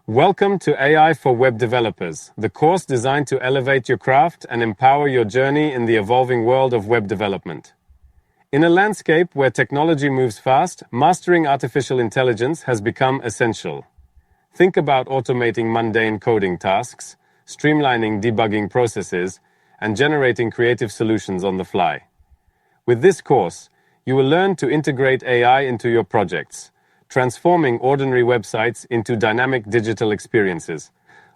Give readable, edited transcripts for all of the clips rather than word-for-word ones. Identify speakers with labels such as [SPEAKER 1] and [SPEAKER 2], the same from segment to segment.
[SPEAKER 1] Welcome to AI for Web Developers, the course designed to elevate your craft and empower your journey in the evolving world of web development. In a landscape where technology moves fast, mastering artificial intelligence has become essential. Think about automating mundane coding tasks, streamlining debugging processes, and generating creative solutions on the fly. With this course, you will learn to integrate AI into your projects, transforming ordinary websites into dynamic digital experiences.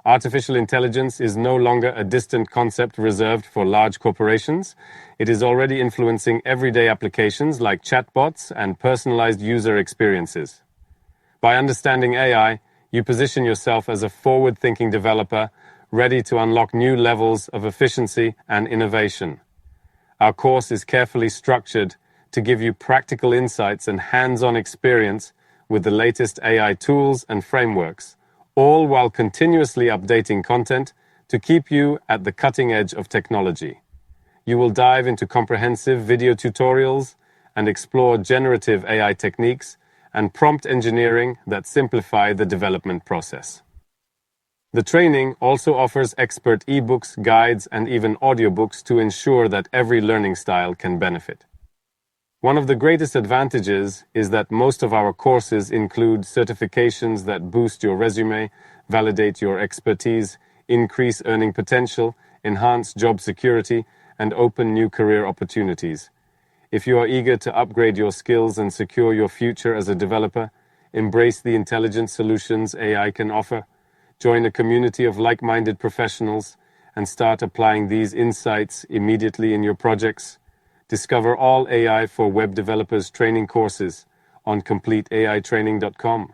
[SPEAKER 1] Artificial intelligence is no longer a distant concept reserved for large corporations. It is already influencing everyday applications like chatbots and personalized user experiences. By understanding AI, you position yourself as a forward-thinking developer, ready to unlock new levels of efficiency and innovation. Our course is carefully structured to give you practical insights and hands-on experience with the latest AI tools and frameworks, all while continuously updating content to keep you at the cutting edge of technology. You will dive into comprehensive video tutorials and explore generative AI techniques and prompt engineering that simplify the development process. The training also offers expert ebooks, guides, and even audiobooks to ensure that every learning style can benefit. One of the greatest advantages is that most of our courses include certifications that boost your resume, validate your expertise, increase earning potential, enhance job security, and open new career opportunities. If you are eager to upgrade your skills and secure your future as a developer, embrace the intelligent solutions AI can offer, join a community of like-minded professionals, and start applying these insights immediately in your projects. Discover all AI for Web Developers training courses on CompleteAItraining.com.